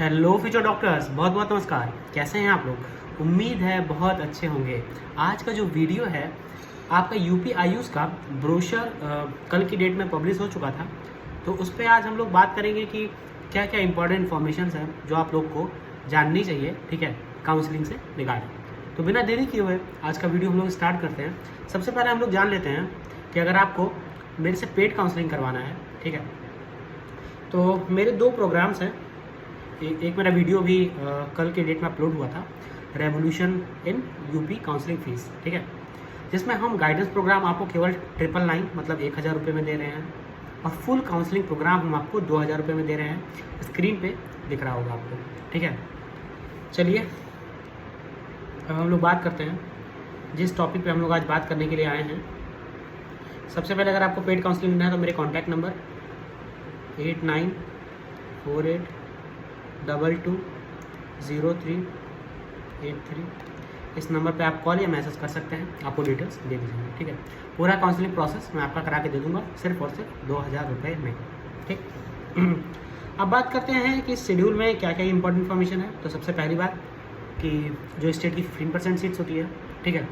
Hello future doctors, बहुत बहुत नमस्कार। कैसे हैं आप लोग? उम्मीद है बहुत अच्छे होंगे। आज का जो वीडियो है आपका यूपी आयुष का ब्रोशर कल की डेट में पब्लिश हो चुका था, तो उस पर आज हम लोग बात करेंगे कि क्या क्या इंपॉर्टेंट इन्फॉर्मेशन हैं जो आप लोग को जाननी चाहिए, ठीक है, काउंसलिंग से रिगार्डिंग। तो बिना देरी किए हुए आज का वीडियो हम लोग स्टार्ट करते हैं। सबसे पहले हम लोग जान लेते हैं कि अगर आपको मेरे से पेड काउंसलिंग करवाना है, ठीक है, तो मेरे दो प्रोग्राम्स हैं। एक मेरा वीडियो भी कल के डेट में अपलोड हुआ था, revolution in UP counselling fees, ठीक है, जिसमें हम गाइडेंस प्रोग्राम आपको केवल 999 मतलब 1000 रुपये में दे रहे हैं, और फुल काउंसलिंग प्रोग्राम हम आपको 2000 रुपये में दे रहे हैं। स्क्रीन पे दिख रहा होगा आपको, ठीक है। चलिए अब हम लोग बात करते हैं जिस टॉपिक पे हम लोग आज बात करने के लिए आए हैं। सबसे पहले अगर आपको पेड काउंसलिंग लेना है तो मेरे कॉन्टैक्ट नंबर 8948220383 इस नंबर पे आप कॉल या मैसेज कर सकते हैं। आपको डिटेल्स दे दी जाएंगी, ठीक है। पूरा काउंसलिंग प्रोसेस मैं आपका करा के दे दूंगा सिर्फ और सिर्फ 2000 रुपये में, ठीक। अब बात करते हैं कि शेड्यूल में क्या क्या इंपॉर्टेंट इन्फॉर्मेशन है। तो सबसे पहली बात कि जो स्टेट की 15% सीट्स होती है, ठीक है,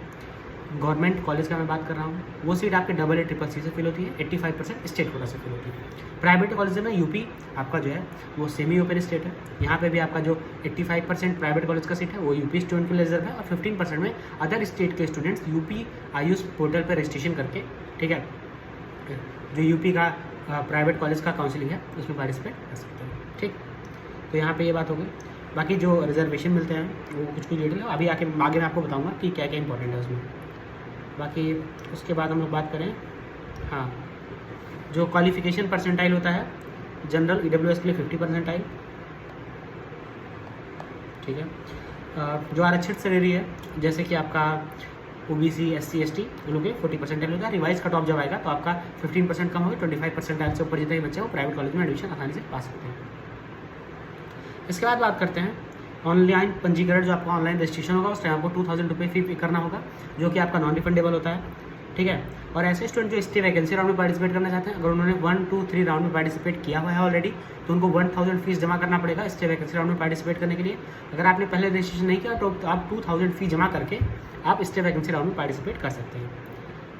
गवर्नमेंट कॉलेज का मैं बात कर रहा हूँ, वो सीट आपके AA-CCC से फिल होती है। 85% स्टेट कोटा से फिल होती है। प्राइवेट कॉलेज में यूपी आपका जो है वो सेमी ओपन स्टेट है। यहाँ पे भी आपका जो 85% प्राइवेट कॉलेज का सीट है वो यूपी स्टूडेंट के लिए रिजर्व है, और 15% में अदर स्टेट के स्टूडेंट्स यूपी आयुष पोर्टल पर रजिस्ट्रेशन करके, ठीक है, जो यूपी का प्राइवेट कॉलेज का काउंसिलिंग है उसमें पार्टिसिपेट कर सकते हैं, ठीक। तो यहाँ पे ये बात हो गई। बाकी जो रिजर्वेशन मिलते हैं वो कुछ डिटेल है, अभी आगे मैं आपको बताऊँगा कि क्या क्या इंपॉर्टेंट है उसमें। बाकी उसके बाद हम लोग बात करें, हाँ, जो क्वालिफिकेशन परसेंटाइल होता है जनरल EWS के लिए 50 परसेंटाइल, ठीक है। जो आरक्षित श्रेणी है जैसे कि आपका OBC SC ST उन लोग के 40 परसेंटाइल होता है। रिवाइज कट ऑफ जब आएगा तो आपका 15% कम होगा। 25 परसेंटाइल से ऊपर जितने भी बच्चे वो प्राइवेट कॉलेज में एडमिशन आसानी से पा सकते हैं। इसके बाद बात करते हैं ऑनलाइन पंजीकरण। जो आपका ऑनलाइन रजिस्ट्रेशन होगा उस टाइम आपको 2000 रुपये फी पे करना होगा, जो कि आपका नॉन रिफंडेबल होता है, ठीक है। और ऐसे स्टूडेंट जो स्टे वैकेंसी राउंड में पार्टिसिपेट करना चाहते हैं, अगर उन्होंने 1, 2, 3 राउंड में पार्टिसिपेट किया हुआ है ऑलरेडी, तो उनको 1000 फीस जमा करना पड़ेगा स्टे वैकेंसी राउंड में पार्टिसिपेट करने के लिए। अगर आपने पहले रजिस्ट्रेशन नहीं किया तो आप 2000 फी जमा करके आप स्टे वैकेंसी राउंड में पार्टिसिपेट कर सकते हैं।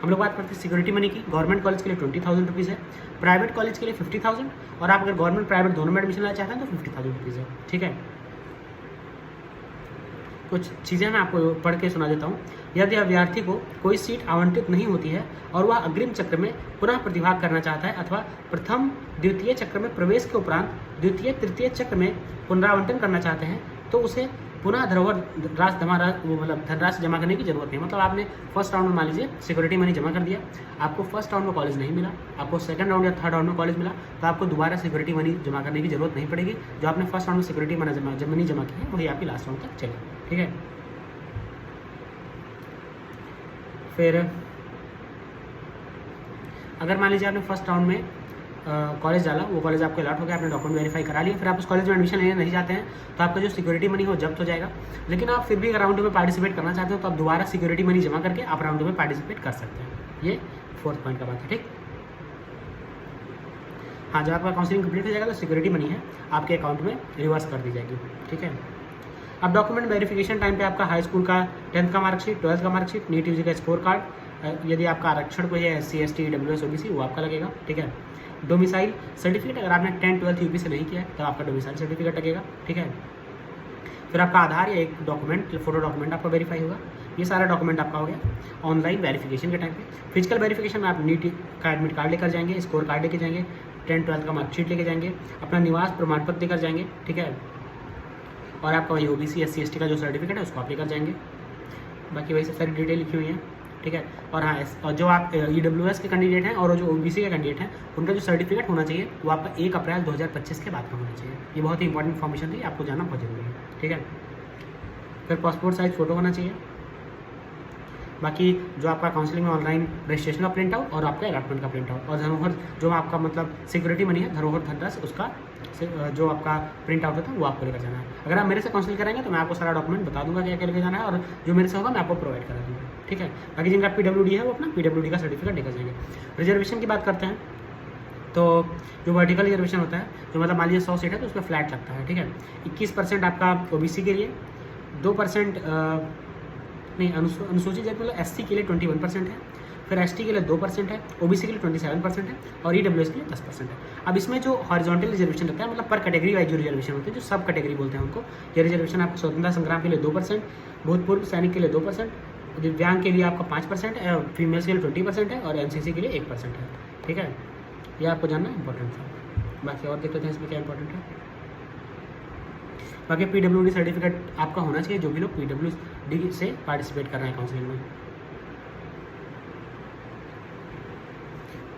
हम लोग बात करते हैं सिक्योरिटी मनी की। गवर्नमेंट कॉलेज के लिए 20,000 रुपीज़ है, प्राइवेट कॉलेज के लिए 50,000, और आप अगर गवर्नमेंट प्राइवेट दोनों में एडमिशन लेना चाहते हैं तो 50,000 रुपीज़ है, ठीक है। कुछ चीज़ें मैं आपको पढ़ के सुना देता हूँ। यदि अभ्यर्थी को कोई सीट आवंटित नहीं होती है और वह अग्रिम चक्र में पुनः प्रतिभाग करना चाहता है, अथवा प्रथम द्वितीय चक्र में प्रवेश के उपरांत द्वितीय तृतीय चक्र में पुनरावंटन करना चाहते हैं, तो उसे पुनः धनराशि जमा करने की जरूरत नहीं। मतलब आपने फर्स्ट राउंड में मान लीजिए सिक्योरिटी मनी जमा कर दिया, आपको फर्स्ट राउंड में कॉलेज नहीं मिला, आपको सेकंड राउंड या थर्ड राउंड में कॉलेज मिला, तो आपको दोबारा सिक्योरिटी मनी जमा करने की जरूरत नहीं पड़ेगी। जो आपने फर्स्ट राउंड में सिक्योरिटी मनी जमा की है वही आपकी लास्ट राउंड तक चलेगी, ठीक है। फिर अगर मान लीजिए आपने फर्स्ट राउंड में कॉलेज डाला, वो कॉलेज आपको अलॉट हो गया, आपने डॉक्यूमेंट वेरीफाई करा लिया, फिर आप उस कॉलेज में एडमिशन लेने नहीं जाते हैं, तो आपका जो सिक्योरिटी मनी हो जब्त हो जाएगा। लेकिन आप फिर भी अगर राउंड टू में पार्टिसिपेट करना चाहते हो तो आप दोबारा सिक्योरिटी मनी जमा करके आप राउंड टू में पार्टिसिपेट कर सकते हैं। ये 4th पॉइंट का बात है, ठीक। हाँ, जब आपका काउंसलिंग कंप्लीट हो जाएगा तो सिक्योरिटी मनी है आपके अकाउंट में रिवर्स कर दी जाएगी, ठीक है। अब डॉक्यूमेंट वेरिफिकेशन टाइम पे आपका हाई स्कूल का 10th का मार्कशीट, 12th का मार्कशीट, नीट यूजी का स्कोर कार्ड, यदि आपका आरक्षण कोई है SC ST EWS OBC वो आपका लगेगा, ठीक है। डोमिसाइल सर्टिफिकेट, अगर आपने 10th 12th यूपी से नहीं किया है तो आपका डोमिसाइल सर्टिफिकेट लगेगा, ठीक है। फिर आपका आधार या एक डॉक्यूमेंट, फोटो डॉक्यूमेंट आपका वेरीफाई होगा। ये सारा डॉक्यूमेंट आपका हो गया ऑनलाइन वेरिफिकेशन के टाइम पे। फिजिकल वेरिफिकेशन में आप नीट का एडमिट कार्ड लेकर जाएंगे, स्कोर कार्ड लेकर जाएंगे, 10th 12th का मार्कशीट लेके जाएंगे, अपना निवास प्रमाण पत्र लेकर जाएंगे, ठीक है। और आपका वही OBC SC ST का जो सर्टिफिकेट है उसको आप लेकर जाएंगे। बाकी वही सब सारी डिटेल लिखी हुई है, ठीक है। और हाँ, और जो आप EWS के कैंडिडेट हैं और जो OBC के कैंडिडेट हैं उनका जो सर्टिफिकेट होना चाहिए वो आपका 1 अप्रैल 2025 के बाद में होना चाहिए। ये बहुत ही इंपॉर्टेंट इन्फॉर्मेशन थी, आपको जानना बहुत जरूरी है, ठीक है। फिर पासपोर्ट साइज फ़ोटो होना चाहिए। बाकी जो आपका काउंसलिंग में ऑनलाइन रजिस्ट्रेशन का प्रिंट आउट और आपका अलॉटमेंट का प्रिंट आउट, और धरोहर जो आपका मतलब सिक्योरिटी मनी है धरोहर धनराशि उसका जो आपका प्रिंट आउट होता है वो आपको लेकर जाना है। अगर आप मेरे से काउंसिल करेंगे तो मैं आपको सारा डॉक्यूमेंट बता दूंगा क्या क्या लेकर जाना है, और जो मेरे से होगा मैं आपको प्रोवाइड करा दूँगा, ठीक है। बाकी जिनका PWD है वो अपना PWD का सर्टिफिकेट लेकर जाएंगे। रिजर्वेशन की बात करते हैं तो जो वर्टिकल रिजर्वेशन होता है, जो मतलब मान लीजिए 100 सीट है तो उसमें फ्लैट लगता है, ठीक है। 21% आपका ओबीसी के लिए, 2% नहीं अनुसूचित जाति मतलब एससी के लिए 21% है, फिर एसटी के लिए 2% है, ओबीसी के लिए 27% है और ईडब्ल्यूएस के लिए 10% है। अब इसमें जो हॉरिजॉन्टल रिजर्वेशन रहता है, मतलब पर कैटेगरी वाइज जो रिजर्वेशन होते हैं, जो सब कैटेगरी बोलते हैं उनको, ये रिजर्वेशन आपको स्वतंत्रता संग्राम के लिए 2%, भूतपूर्व सैनिक के लिए 2%, दिव्यांग के लिए आपका 5% है, फीमेल्स के लिए 20% है और एनसीसी के लिए 1% है, ठीक है। ये आपको जानना इंपॉर्टेंट था। बाकी और देख लेते हैं इसमें क्या इंपॉर्टेंट है। बाकी पीडब्ल्यूडी सर्टिफिकेट आपका होना चाहिए, जो भी लोग पीडब्ल्यूडी से पार्टिसिपेट कर रहे हैं काउंसलिंग में।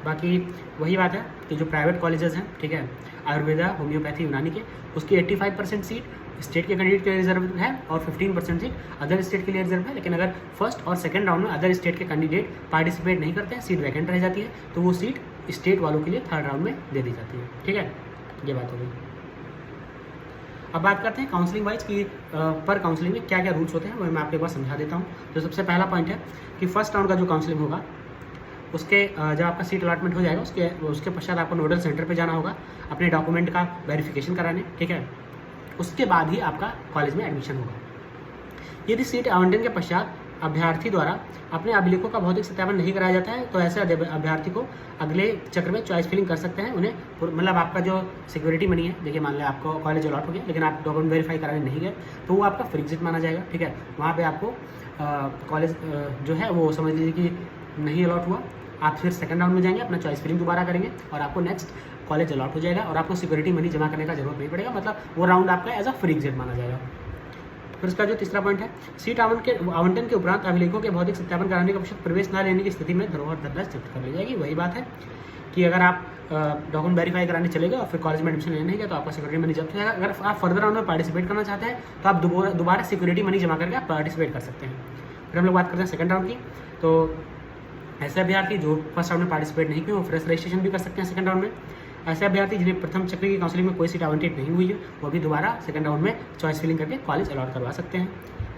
बाकी वही बात है कि जो प्राइवेट कॉलेजेस हैं, ठीक है, आयुर्वेदा, होम्योपैथी, यूनानी के, उसकी 85% सीट स्टेट के कैंडिडेट के लिए रिजर्व है और 15% सीट अदर स्टेट के लिए रिजर्व है। लेकिन अगर फर्स्ट और सेकंड राउंड में अदर स्टेट के कैंडिडेट पार्टिसिपेट नहीं करते हैं, सीट वैकेंट रह जाती है, तो वो सीट स्टेट वालों के लिए थर्ड राउंड में दे दी जाती है, ठीक है। ये बात हो गई। अब बात करते हैं काउंसलिंग वाइज कि पर काउंसलिंग में क्या क्या रूल्स होते हैं, वो मैं आपको एक बार समझा देता हूँ। तो सबसे पहला पॉइंट है कि फर्स्ट राउंड का जो काउंसलिंग होगा, उसके जब आपका सीट अलॉटमेंट हो जाएगा, उसके पश्चात आपको नोडल सेंटर पे जाना होगा अपने डॉक्यूमेंट का वेरिफिकेशन कराने, ठीक है। उसके बाद ही आपका कॉलेज में एडमिशन होगा। यदि सीट आवंटन के पश्चात अभ्यर्थी द्वारा अपने अभिलेखों का भौतिक सत्यापन नहीं कराया जाता है, तो ऐसे अभ्यर्थी को अगले चक्र में चॉइस फिलिंग कर सकते हैं। उन्हें मतलब आपका जो सिक्योरिटी मनी है, देखिए मान लिया आपको कॉलेज अलॉट हो गया लेकिन आप डॉक्यूमेंट वेरीफाई कराने नहीं गए, तो वो आपका फ्री एग्जिट माना जाएगा, ठीक है। वहाँ पर आपको कॉलेज जो है वो समझ लीजिए कि नहीं अलॉट हुआ, आप फिर सेकंड राउंड में जाएंगे, अपना चॉइस फिलिंग दोबारा करेंगे और आपको नेक्स्ट कॉलेज अलॉट हो जाएगा और आपको सिक्योरिटी मनी जमा करने का जरूरत नहीं पड़ेगा, मतलब वो राउंड आपका एज अ फ्री एग्जिट माना जाएगा। फिर उसका जो तीसरा पॉइंट है, सीट आवंटन के उपरांत अभिलेखों के भौतिक सत्यापन कराने के पश्चात प्रवेश न लेने की स्थिति में धरोहर धनराशि जब्त कर ली जाएगी। वही बात है कि अगर आप डॉक्यूमेंट वेरीफाई कराने चले गए और फिर कॉलेज में एडमिशन लेने नहीं गए, तो आपका सिक्योरिटी मनी जब्त हो जाएगा। अगर आप फर्दर राउंड में पार्टिसिपेट करना चाहते हैं, तो आप दोबारा सिक्योरिटी मनी जमा करके आप पार्टिसिपेट कर सकते हैं। फिर हम लोग बात करते हैं सेकंड राउंड की। तो ऐसे अभ्यर्थी जो फर्स्ट राउंड में पार्टिसिपेट नहीं किए, वो फ्रेश रजिस्ट्रेशन भी कर सकते हैं सेकंड राउंड में। ऐसे अभ्यर्थी जिन्हें प्रथम चक्र की काउंसलिंग में कोई सीट आवंटित नहीं हुई है, वो भी दोबारा सेकंड राउंड में चॉइस फिलिंग करके कॉलेज अलॉट करवा सकते हैं।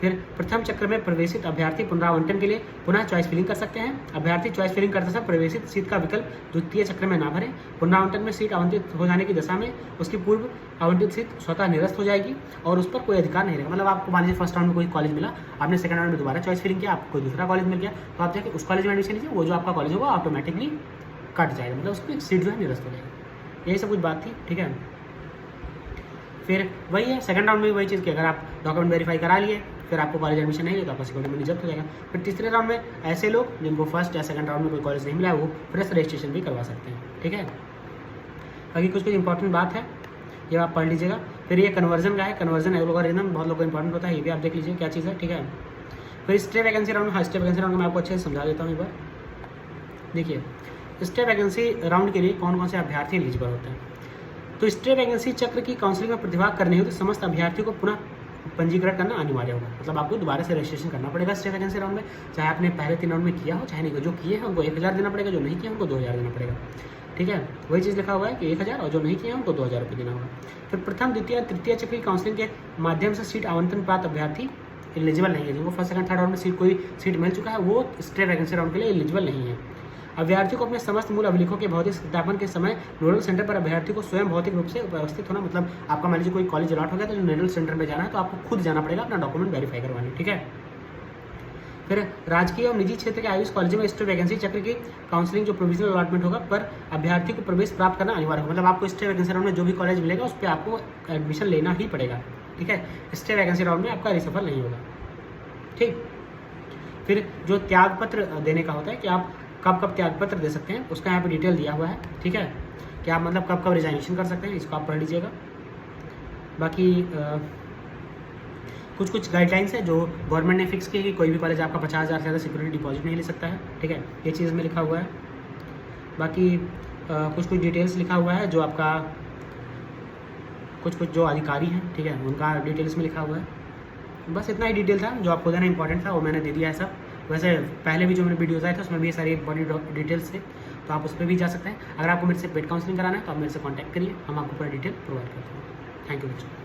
फिर प्रथम चक्र में प्रवेशित अभ्यर्थी पुनरावंटन के लिए पुनः चॉइस फिलिंग कर सकते हैं। अभ्यर्थी चॉइस फिलिंग करते समय प्रवेशित सीट का विकल्प द्वितीय चक्र में ना भरें। पुनरावंटन में सीट आवंटित हो जाने की दशा में उसकी पूर्व आवंटित सीट स्वतः निरस्त हो जाएगी और उस पर कोई अधिकार नहीं रहेगा। मतलब आपको मान लीजिए फर्स्ट राउंड में कोई कॉलेज मिला, आपने सेकंड राउंड में दोबारा चॉइस फिलिंग किया, आपको कोई दूसरा कॉलेज मिल गया, तो आप जाके उस कॉलेज में एडमिशन लीजिए, वो जो आपका कॉलेज होगा ऑटोमेटिकली कट जाएगा, मतलब उसकी सीट जो है निरस्त हो जाएगी। यही सब कुछ बात थी, ठीक है। फिर वही है सेकंड राउंड में वही चीज़ कि अगर आप डॉक्यूमेंट वेरीफाई करा लिए, फिर आपको कॉलेज एडमिशन नहीं है, तो आपका सिक्योरिटी मनी जब्त हो जाएगा। फिर तीसरे राउंड में ऐसे लोग जिनको फर्स्ट या सेकंड राउंड में कोई कॉलेज नहीं मिला है, वो फ्रेश रजिस्ट्रेशन भी करवा सकते हैं, ठीक है। बाकी कुछ इंपॉर्टेंट बात है, ये आप पढ़ लीजिएगा। फिर ये कन्वर्जन का है, कन्वर्जन एल्गोरिथम बहुत लोगों को इंपॉर्टेंट होता है, ये भी आप देख लीजिए क्या चीज़ है, ठीक है। फिर स्टे वैकेंसी राउंड, हाँ स्टे वैकेंसी राउंड में आपको अच्छे से समझा देता हूँ एक बार। देखिए स्टे वैकेंसी राउंड के लिए कौन कौन से अभ्यर्थी एलिजिबल होते हैं। तो स्टे वैकेंसी चक्र की काउंसलिंग में प्रतिभाग करने हेतु समस्त अभ्यर्थियों को पुनः पंजीकरण करना अनिवार्य होगा, मतलब आपको दोबारा से रजिस्ट्रेशन करना पड़ेगा स्टे वैकेंसी राउंड में, चाहे आपने पहले 3 राउंड में किया हो चाहे नहीं हो। जो किए हैं उनको 1000 देना पड़ेगा, जो नहीं किए उनको 2000 देना पड़ेगा, ठीक है। वही चीज़ लिखा हुआ है कि 1000 और जो नहीं किए हैं उनको 2000 रुपये देना होगा। फिर प्रथम द्वितीय तृतीय चक्र की काउंसलिंग के माध्यम से सीट आवंटन प्राप्त अभ्यर्थी एलिजिबल नहीं है, जिनको फर्स्ट सेकंड थर्ड राउंड में कोई सीट मिल चुका है, वो स्टे वैकेंसी राउंड के लिए एलिजिबल नहीं है। अभ्यर्थी को अपने समस्त मूल अभिलेखों के भौतिक सत्यापन के समय नोडल सेंटर पर अभ्यर्थी को स्वयं भौतिक रूप से उपस्थित होना, मतलब आपका मान लीजिए कोई कॉलेज अलॉट हो गया तो नोडल सेंटर में जाना है, तो आपको खुद जाना पड़ेगा अपना डॉक्यूमेंट वेरीफाई करवाने, ठीक है। फिर राजकीय और निजी क्षेत्र के आयुष कॉलेजों में स्टे वैकेंसी चक्र की काउंसलिंग जो प्रोविजनल अलॉटमेंट होगा पर अभ्यर्थी को प्रवेश प्राप्त करना अनिवार्य होगा, मतलब आपको स्टे वैकेंसी राउंड में जो भी कॉलेज मिलेगा उस पर आपको एडमिशन लेना ही पड़ेगा, ठीक है। स्टे वैकेंसी राउंड में आपका रिसफल नहीं होगा, ठीक। फिर जो त्याग पत्र देने का होता है कि आप कब कब त्याग पत्र दे सकते हैं, उसका यहाँ पे डिटेल दिया हुआ है, ठीक है। कि आप मतलब कब कब रिजाइनेशन कर सकते हैं, इसको आप पढ़ लीजिएगा। बाकी कुछ कुछ गाइडलाइंस है जो गवर्नमेंट ने फिक्स की कि कोई भी कॉलेज आपका 50,000 से ज़्यादा सिक्योरिटी डिपॉजिट नहीं ले सकता है, ठीक है। ये चीज़ में लिखा हुआ है। बाकी कुछ कुछ डिटेल्स लिखा हुआ है जो आपका कुछ जो अधिकारी हैं, ठीक है, उनका डिटेल्स में लिखा हुआ है। बस इतना ही डिटेल था जो आपको देना इंपॉर्टेंट था, वो मैंने दे दिया है सब। वैसे पहले भी जो मेरे वीडियोज़ आए थे उसमें भी ये सारी इंपॉर्टेंट डिटेल्स थे, तो आप उस पर भी जा सकते हैं। अगर आपको मेरे से पेड काउंसलिंग कराना है तो आप मेरे से कॉन्टैक्ट करिए, हम आपको पूरा डिटेल प्रोवाइड करते हैं। थैंक यू बच्चों।